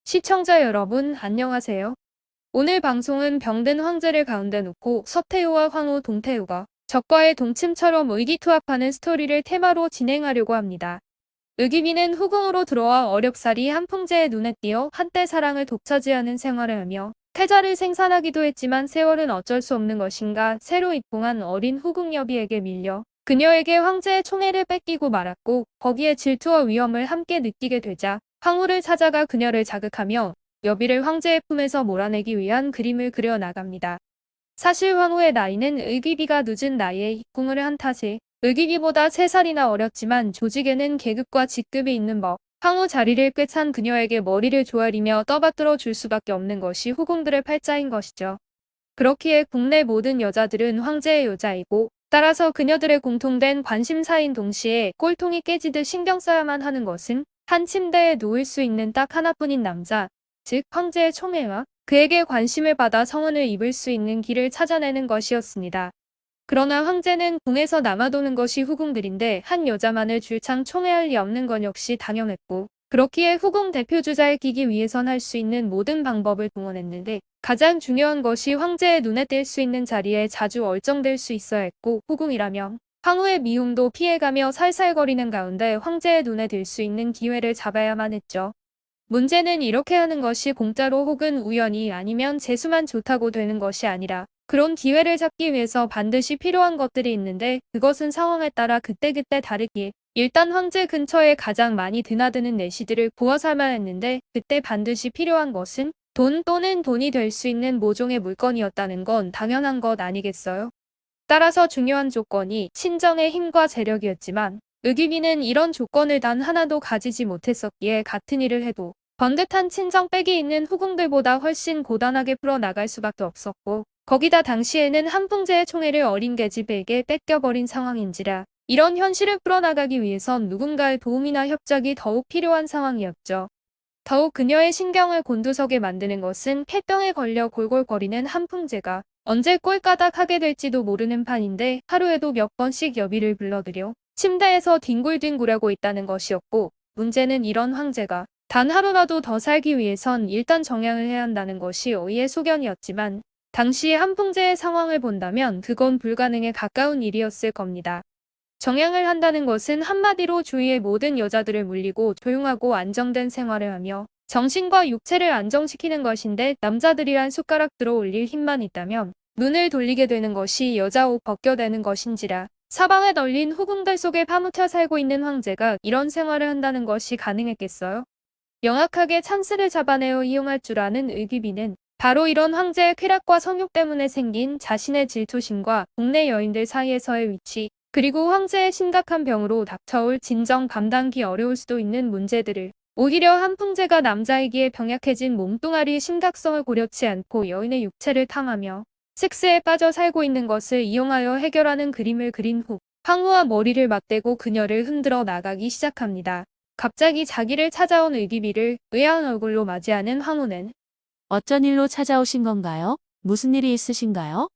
시청자 여러분, 안녕하세요. 오늘 방송은 병든 황제를 가운데 놓고 서태후와 황후 동태후가 적과의 동침처럼 의기투합하는 스토리를 테마로 진행하려고 합니다. 의기비는 후궁으로 들어와 어렵사리 한풍제의 눈에 띄어 한때 사랑을 독차지하는 생활을 하며 태자를 생산하기도 했지만 세월은 어쩔 수 없는 것인가 새로 입궁한 어린 후궁 여비에게 밀려 그녀에게 황제의 총애를 뺏기고 말았고 거기에 질투와 위험을 함께 느끼게 되자 황후를 찾아가 그녀를 자극하며 여비를 황제의 품에서 몰아내기 위한 그림을 그려 나갑니다. 사실 황후의 나이는 의귀비가 늦은 나이에 입궁을 한 탓에 의귀비보다 3살이나 어렸지만 조직에는 계급과 직급이 있는 법. 황후 자리를 꿰찬 그녀에게 머리를 조아리며 떠받들어 줄 수밖에 없는 것이 후궁들의 팔자인 것이죠. 그렇기에 국내 모든 여자들은 황제의 여자이고 따라서 그녀들의 공통된 관심사인 동시에 꼴통이 깨지듯 신경 써야만 하는 것은 한 침대에 누울 수 있는 딱 하나뿐인 남자, 즉 황제의 총애와 그에게 관심을 받아 성은을 입을 수 있는 길을 찾아내는 것이었습니다. 그러나 황제는 궁에서 남아도는 것이 후궁들인데 한 여자만을 줄창 총애할 리 없는 건 역시 당연했고 그렇기에 후궁 대표주자에 끼기 위해선 할 수 있는 모든 방법을 동원했는데 가장 중요한 것이 황제의 눈에 띌 수 있는 자리에 자주 얼쩡될 수 있어야 했고 후궁이라면 황후의 미움도 피해가며 살살거리는 가운데 황제의 눈에 띌 수 있는 기회를 잡아야만 했죠. 문제는 이렇게 하는 것이 공짜로 혹은 우연히 아니면 재수만 좋다고 되는 것이 아니라 그런 기회를 잡기 위해서 반드시 필요한 것들이 있는데 그것은 상황에 따라 그때그때 다르기에 일단 황제 근처에 가장 많이 드나드는 내시들을 구워 삶아야 했는데 그때 반드시 필요한 것은 돈 또는 돈이 될 수 있는 모종의 물건이었다는 건 당연한 것 아니겠어요? 따라서 중요한 조건이 친정의 힘과 재력이었지만 의기비는 이런 조건을 단 하나도 가지지 못했었기에 같은 일을 해도 번듯한 친정백이 있는 후궁들보다 훨씬 고단하게 풀어나갈 수밖에 없었고 거기다 당시에는 한풍제의 총애를 어린 계집에게 뺏겨버린 상황인지라 이런 현실을 풀어나가기 위해선 누군가의 도움이나 협작이 더욱 필요한 상황이었죠. 더욱 그녀의 신경을 곤두서게 만드는 것은 폐병에 걸려 골골거리는 한풍제가 언제 꼴까닥하게 될지도 모르는 판인데 하루에도 몇 번씩 여비를 불러들여 침대에서 뒹굴뒹굴하고 있다는 것이었고 문제는 이런 황제가 단 하루라도 더 살기 위해선 일단 정양을 해야 한다는 것이 어이의 소견이었지만 당시 한풍제의 상황을 본다면 그건 불가능에 가까운 일이었을 겁니다. 정양을 한다는 것은 한마디로 주위의 모든 여자들을 물리고 조용하고 안정된 생활을 하며 정신과 육체를 안정시키는 것인데 남자들이란 숟가락 들어 올릴 힘만 있다면 눈을 돌리게 되는 것이 여자 옷 벗겨대는 것인지라 사방에 널린 후궁들 속에 파묻혀 살고 있는 황제가 이런 생활을 한다는 것이 가능했겠어요? 명확하게 찬스를 잡아내어 이용할 줄 아는 의귀비는 바로 이런 황제의 쾌락과 성욕 때문에 생긴 자신의 질투심과 국내 여인들 사이에서의 위치 그리고 황제의 심각한 병으로 닥쳐올 진정 감당기 어려울 수도 있는 문제들을 오히려 한풍제가 남자이기에 병약해진 몸뚱아리의 심각성을 고려치 않고 여인의 육체를 탐하며 섹스에 빠져 살고 있는 것을 이용하여 해결하는 그림을 그린 후 황후와 머리를 맞대고 그녀를 흔들어 나가기 시작합니다. 갑자기 자기를 찾아온 의기비를 의아한 얼굴로 맞이하는 황후는 어쩐 일로 찾아오신 건가요? 무슨 일이 있으신가요?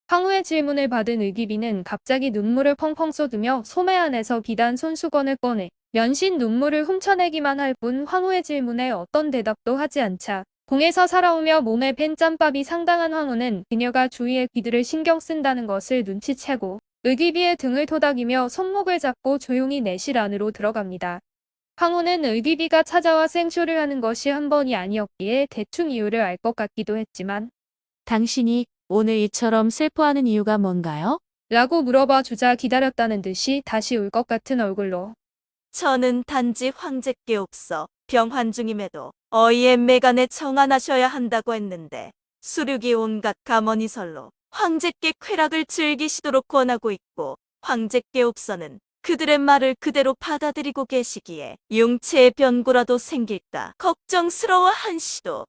황후의 질문을 받은 의기비는 갑자기 눈물을 펑펑 쏟으며 소매 안에서 비단 손수건을 꺼내 면신 눈물을 훔쳐내기만 할 뿐 황후의 질문에 어떤 대답도 하지 않자 궁에서 살아오며 몸에 밴 짬밥이 상당한 황후는 그녀가 주위의 귀들을 신경 쓴다는 것을 눈치채고 의기비의 등을 토닥이며 손목을 잡고 조용히 내실 안으로 들어갑니다. 황후는 의기비가 찾아와 생쇼를 하는 것이 한 번이 아니었기에 대충 이유를 알 것 같기도 했지만 당신이 오늘 이처럼 슬퍼하는 이유가 뭔가요? 라고 물어봐 주자 기다렸다는 듯이 다시 울 것 같은 얼굴로 저는 단지 황제께 없어 병환 중임에도 어이의 매간에 청안하셔야 한다고 했는데 수륙이 온갖 감언이설로 황제께 쾌락을 즐기시도록 권하고 있고 황제께 없어는 그들의 말을 그대로 받아들이고 계시기에 용체의 변고라도 생길까 걱정스러워 한시도.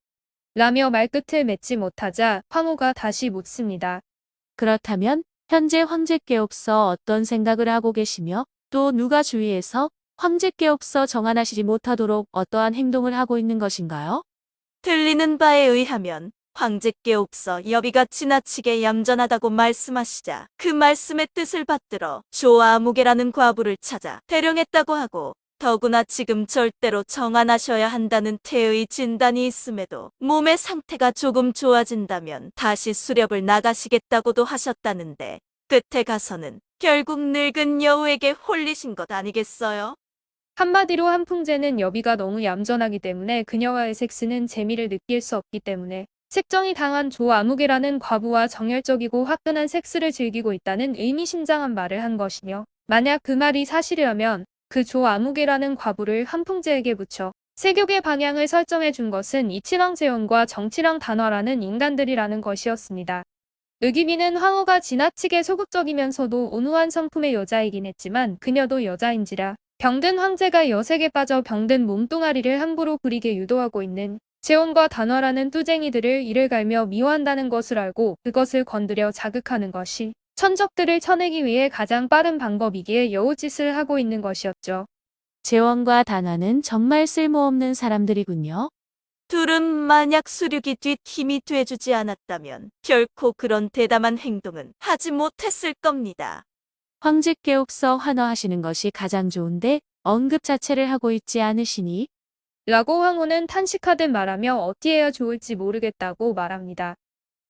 라며 말끝을 맺지 못하자 황후가 다시 묻습니다. 그렇다면 현재 황제께 없어 어떤 생각을 하고 계시며 또 누가 주위에서 황제께 없어 정안하시지 못하도록 어떠한 행동을 하고 있는 것인가요? 들리는 바에 의하면 황제께 없어 여비가 지나치게 얌전하다고 말씀하시자 그 말씀의 뜻을 받들어 조아무개라는 과부를 찾아 대령했다고 하고 더구나 지금 절대로 정안하셔야 한다는 태의 진단이 있음에도 몸의 상태가 조금 좋아진다면 다시 수렵을 나가시겠다고도 하셨다는데 끝에 가서는 결국 늙은 여우에게 홀리신 것 아니겠어요? 한마디로 한풍제는 여비가 너무 얌전하기 때문에 그녀와의 섹스는 재미를 느낄 수 없기 때문에 색정이 당한 조아무개라는 과부와 정열적이고 화끈한 섹스를 즐기고 있다는 의미심장한 말을 한 것이며, 만약 그 말이 사실이라면 그 조아무개라는 과부를 한풍제에게 붙여 세격의 방향을 설정해 준 것은 이치랑 재원과 정치랑 단화라는 인간들이라는 것이었습니다. 의기비는 황후가 지나치게 소극적이면서도 온후한 성품의 여자이긴 했지만 그녀도 여자인지라 병든 황제가 여색에 빠져 병든 몸뚱아리를 함부로 부리게 유도하고 있는 재원과 단화라는 뚜쟁이들을 이를 갈며 미워한다는 것을 알고 그것을 건드려 자극하는 것이 천적들을 쳐내기 위해 가장 빠른 방법이기에 여우짓을 하고 있는 것이었죠. 재원과 단화는 정말 쓸모없는 사람들이군요. 둘은 만약 수륙이 뒷 힘이 돼주지 않았다면 결코 그런 대담한 행동은 하지 못했을 겁니다. 황제께옥서 환호하시는 것이 가장 좋은데 언급 자체를 하고 있지 않으시니? 라고 황후는 탄식하듯 말하며 어찌해야 좋을지 모르겠다고 말합니다.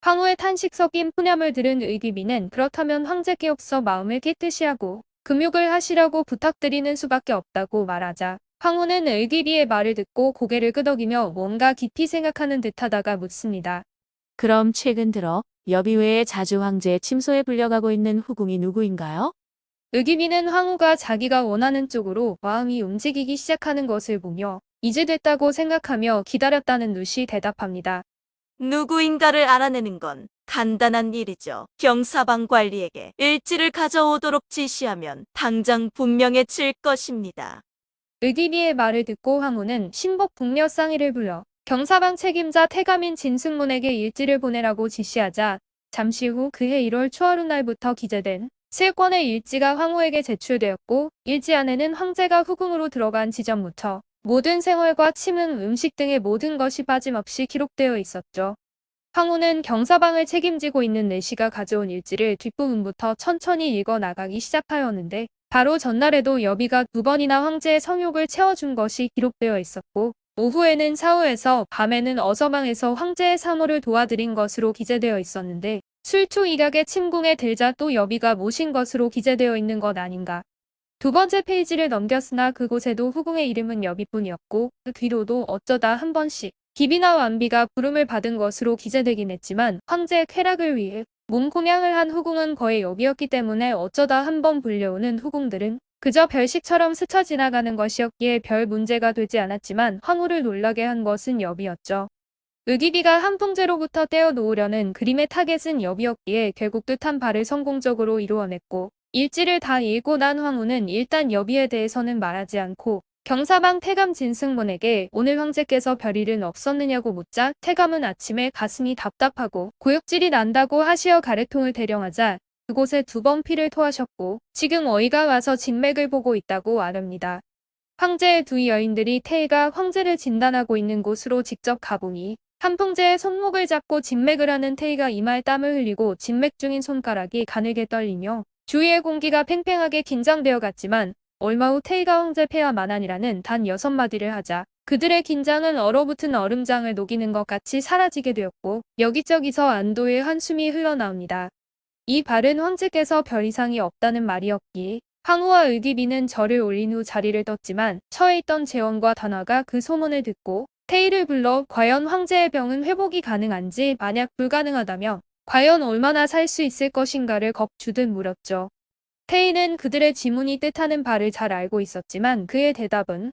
황후의 탄식 섞인 푸념을 들은 의귀비는 그렇다면 황제께옵서 마음을 깨끗이 하고 금욕을 하시라고 부탁드리는 수밖에 없다고 말하자 황후는 의귀비의 말을 듣고 고개를 끄덕이며 뭔가 깊이 생각하는 듯하다가 묻습니다. 그럼 최근 들어 여비 외에 자주 황제의 침소에 불려가고 있는 후궁이 누구인가요? 의귀비는 황후가 자기가 원하는 쪽으로 마음이 움직이기 시작하는 것을 보며 이제 됐다고 생각하며 기다렸다는 듯이 대답합니다. 누구인가를 알아내는 건 간단한 일이죠. 경사방 관리에게 일지를 가져오도록 지시하면 당장 분명해질 것입니다. 의귀비의 말을 듣고 황후는 신복 북녀쌍이를 불러 경사방 책임자 태감인 진승문에게 일지를 보내라고 지시하자 잠시 후 그해 1월 초하룻날부터 기재된 실권의 일지가 황후에게 제출되었고 일지 안에는 황제가 후궁으로 들어간 지점부터 모든 생활과 침응, 음식 등의 모든 것이 빠짐없이 기록되어 있었죠. 황후는 경사방을 책임지고 있는 내시가 가져온 일지를 뒷부분부터 천천히 읽어 나가기 시작하였는데 바로 전날에도 여비가 2번이나 황제의 성욕을 채워준 것이 기록되어 있었고 오후에는 사후에서 밤에는 어서방에서 황제의 사모를 도와드린 것으로 기재되어 있었는데 술초 이각의 침궁에 들자 또 여비가 모신 것으로 기재되어 있는 것 아닌가. 2번째 페이지를 넘겼으나 그곳에도 후궁의 이름은 여비뿐이었고 그 뒤로도 어쩌다 한 번씩 기비나 완비가 부름을 받은 것으로 기재되긴 했지만 황제의 쾌락을 위해 몸공양을 한 후궁은 거의 여비였기 때문에 어쩌다 한 번 불려오는 후궁들은 그저 별식처럼 스쳐 지나가는 것이었기에 별 문제가 되지 않았지만 황후를 놀라게 한 것은 여비였죠. 의귀비가 한풍제로부터 떼어놓으려는 그림의 타겟은 여비였기에 결국 뜻한 바를 성공적으로 이루어냈고 일지를 다 읽고 난 황후는 일단 여비에 대해서는 말하지 않고 경사방 태감 진승문에게 오늘 황제께서 별일은 없었느냐고 묻자 태감은 아침에 가슴이 답답하고 고역질이 난다고 하시어 가래통을 대령하자 그곳에 2번 피를 토하셨고 지금 어이가 와서 진맥을 보고 있다고 아릅니다. 황제의 두 여인들이 태희가 황제를 진단하고 있는 곳으로 직접 가보니 한풍제의 손목을 잡고 진맥을 하는 태희가 이마에 땀을 흘리고 진맥 중인 손가락이 가늘게 떨리며 주위의 공기가 팽팽하게 긴장되어 갔지만 얼마 후 태희가 황제 폐하 만안이라는 단 6마디를 하자 그들의 긴장은 얼어붙은 얼음장을 녹이는 것 같이 사라지게 되었고 여기저기서 안도의 한숨이 흘러나옵니다. 이 발은 황제께서 별 이상이 없다는 말이었기에 황후와 의귀비는 절을 올린 후 자리를 떴지만 처해 있던 재원과 단화가 그 소문을 듣고 태희를 불러 과연 황제의 병은 회복이 가능한지 만약 불가능하다면 과연 얼마나 살 수 있을 것인가를 겁주듯 물었죠. 태희는 그들의 지문이 뜻하는 바를 잘 알고 있었지만 그의 대답은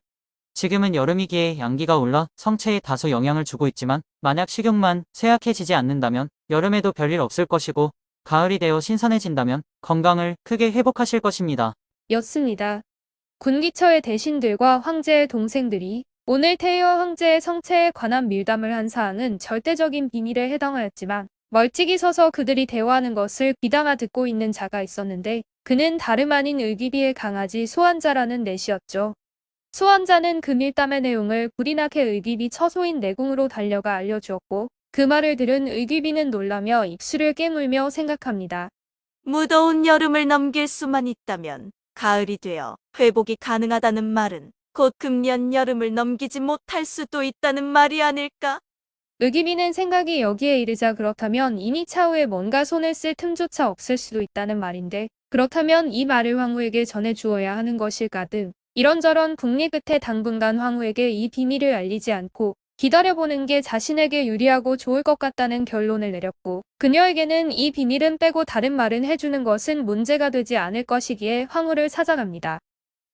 지금은 여름이기에 양기가 올라 성체에 다소 영향을 주고 있지만 만약 식욕만 쇠약해지지 않는다면 여름에도 별일 없을 것이고 가을이 되어 신선해진다면 건강을 크게 회복하실 것입니다. 였습니다. 군기처의 대신들과 황제의 동생들이 오늘 태희와 황제의 성체에 관한 밀담을 한 사항은 절대적인 비밀에 해당하였지만 멀찍이 서서 그들이 대화하는 것을 귀담아 듣고 있는 자가 있었는데 그는 다름 아닌 의귀비의 강아지 소환자라는 넷이었죠. 소환자는 그 밀담의 내용을 불이 나게 의귀비 처소인 내궁으로 달려가 알려주었고 그 말을 들은 의귀비는 놀라며 입술을 깨물며 생각합니다. 무더운 여름을 넘길 수만 있다면 가을이 되어 회복이 가능하다는 말은 곧 금년 여름을 넘기지 못할 수도 있다는 말이 아닐까? 의기비는 생각이 여기에 이르자 그렇다면 이미 차후에 뭔가 손을 쓸 틈조차 없을 수도 있다는 말인데 그렇다면 이 말을 황후에게 전해주어야 하는 것일까 등 이런저런 궁리 끝에 당분간 황후에게 이 비밀을 알리지 않고 기다려보는 게 자신에게 유리하고 좋을 것 같다는 결론을 내렸고 그녀에게는 이 비밀은 빼고 다른 말은 해주는 것은 문제가 되지 않을 것이기에 황후를 찾아갑니다.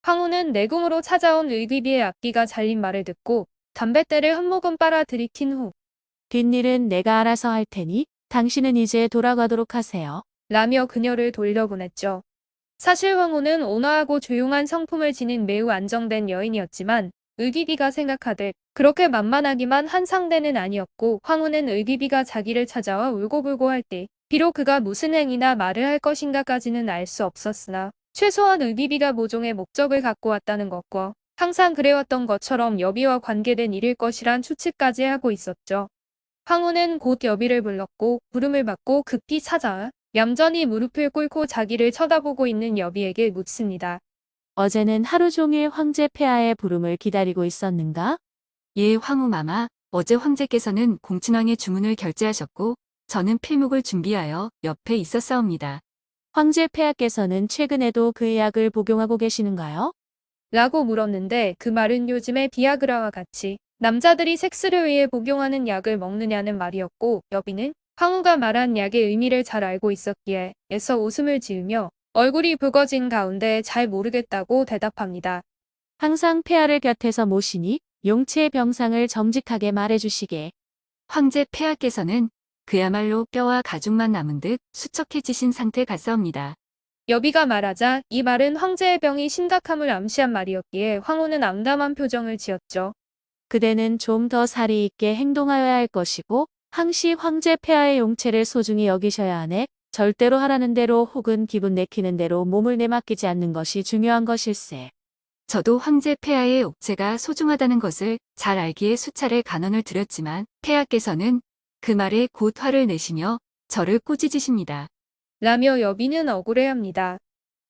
황후는 내궁으로 찾아온 의귀비의 앞뒤가 잘린 말을 듣고 담뱃대를 한 모금 빨아 들이킨 후 뒷일은 내가 알아서 할 테니 당신은 이제 돌아가도록 하세요. 라며 그녀를 돌려보냈죠. 사실 황후는 온화하고 조용한 성품을 지닌 매우 안정된 여인이었지만 의귀비가 생각하듯 그렇게 만만하기만 한 상대는 아니었고 황후는 의귀비가 자기를 찾아와 울고불고 할 때 비록 그가 무슨 행위나 말을 할 것인가까지는 알 수 없었으나 최소한 의귀비가 모종의 목적을 갖고 왔다는 것과 항상 그래왔던 것처럼 여비와 관계된 일일 것이란 추측까지 하고 있었죠. 황후는 곧 여비를 불렀고 부름을 받고 급히 찾아와 얌전히 무릎을 꿇고 자기를 쳐다보고 있는 여비에게 묻습니다. 어제는 하루 종일 황제 폐하의 부름을 기다리고 있었는가? 예, 황후마마. 어제 황제께서는 공친왕의 주문을 결제하셨고 저는 필목을 준비하여 옆에 있었사옵니다. 황제 폐하께서는 최근에도 그 약을 복용하고 계시는가요? 라고 물었는데 그 말은 요즘의 비아그라와 같이 남자들이 섹스를 위해 복용하는 약을 먹느냐는 말이었고 여비는 황후가 말한 약의 의미를 잘 알고 있었기에 애써 웃음을 지으며 얼굴이 붉어진 가운데 잘 모르겠다고 대답합니다. 항상 폐하를 곁에서 모시니 용체의 병상을 정직하게 말해주시게. 황제 폐하께서는 그야말로 뼈와 가죽만 남은 듯 수척해지신 상태 같사옵니다. 여비가 말하자 이 말은 황제의 병이 심각함을 암시한 말이었기에 황후는 암담한 표정을 지었죠. 그대는 좀 더 살이 있게 행동하여야 할 것이고 항시 황제 폐하의 용체를 소중히 여기셔야 하네. 절대로 하라는 대로 혹은 기분 내키는 대로 몸을 내맡기지 않는 것이 중요한 것일세. 저도 황제 폐하의 옥체가 소중하다는 것을 잘 알기에 수차례 간언을 드렸지만 폐하께서는 그 말에 곧 화를 내시며 저를 꾸짖으십니다. 라며 여비는 억울해합니다.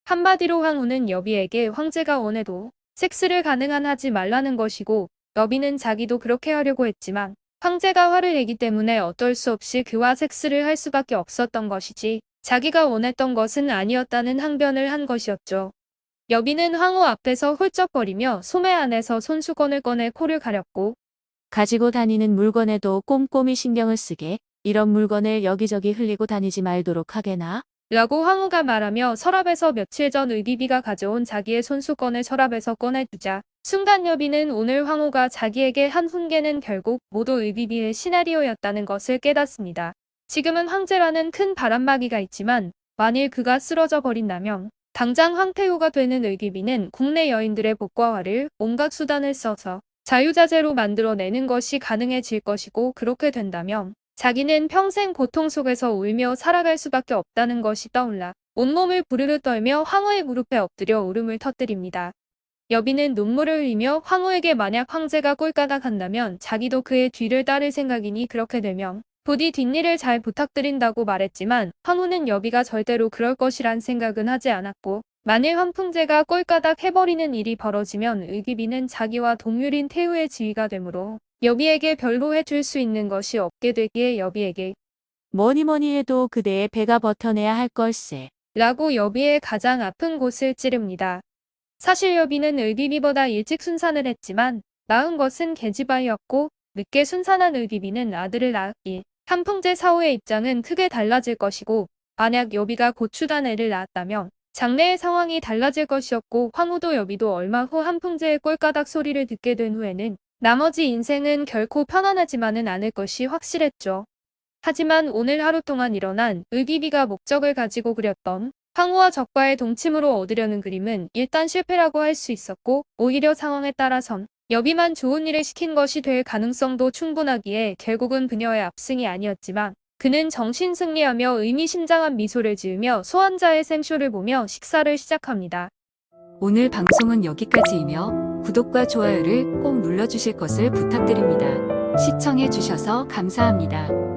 한마디로 황후는 여비에게 황제가 원해도 섹스를 가능한 하지 말라는 것이고 여비는 자기도 그렇게 하려고 했지만 황제가 화를 내기 때문에 어쩔 수 없이 그와 섹스를 할 수밖에 없었던 것이지 자기가 원했던 것은 아니었다는 항변을 한 것이었죠. 여비는 황후 앞에서 훌쩍거리며 소매 안에서 손수건을 꺼내 코를 가렸고 가지고 다니는 물건에도 꼼꼼히 신경을 쓰게. 이런 물건을 여기저기 흘리고 다니지 말도록 하게나. 라고 황후가 말하며 서랍에서 며칠 전 의비비가 가져온 자기의 손수건을 서랍에서 꺼내주자 순간 여비는 오늘 황후가 자기에게 한 훈계는 결국 모두 의비비의 시나리오였다는 것을 깨닫습니다. 지금은 황제라는 큰 바람막이가 있지만 만일 그가 쓰러져 버린다면 당장 황태후가 되는 의기비는 국내 여인들의 복과 화를 온갖 수단을 써서 자유자재로 만들어내는 것이 가능해질 것이고 그렇게 된다면 자기는 평생 고통 속에서 울며 살아갈 수밖에 없다는 것이 떠올라 온몸을 부르르 떨며 황후의 무릎에 엎드려 울음을 터뜨립니다. 여비는 눈물을 흘리며 황후에게 만약 황제가 꼴까닥한다면 자기도 그의 뒤를 따를 생각이니 그렇게 되면 부디 뒷일을 잘 부탁드린다고 말했지만 황후는 여비가 절대로 그럴 것이란 생각은 하지 않았고 만일 황풍제가 꼴까닥 해버리는 일이 벌어지면 의기비는 자기와 동률인 태후의 지위가 되므로 여비에게 별로 해줄 수 있는 것이 없게 되기에 여비에게 뭐니 해도 그대의 배가 버텨내야 할 걸세. 라고 여비의 가장 아픈 곳을 찌릅니다. 사실 여비는 의비비보다 일찍 순산을 했지만 낳은 것은 계집아이였고 늦게 순산한 의비비는 아들을 낳았기에 한풍제 사후의 입장은 크게 달라질 것이고 만약 여비가 곧 추단 애를 낳았다면 장래의 상황이 달라질 것이었고 황후도 여비도 얼마 후 한풍제의 꼴까닥 소리를 듣게 된 후에는 나머지 인생은 결코 편안하지만은 않을 것이 확실했죠. 하지만 오늘 하루 동안 일어난 의기비가 목적을 가지고 그렸던 황후와 적과의 동침으로 얻으려는 그림은 일단 실패라고 할 수 있었고 오히려 상황에 따라선 여비만 좋은 일을 시킨 것이 될 가능성도 충분하기에 결국은 그녀의 압승이 아니었지만 그는 정신 승리하며 의미심장한 미소를 지으며 소환자의 샘쇼를 보며 식사를 시작합니다. 오늘 방송은 여기까지이며 구독과 좋아요를 꼭 눌러주실 것을 부탁드립니다. 시청해주셔서 감사합니다.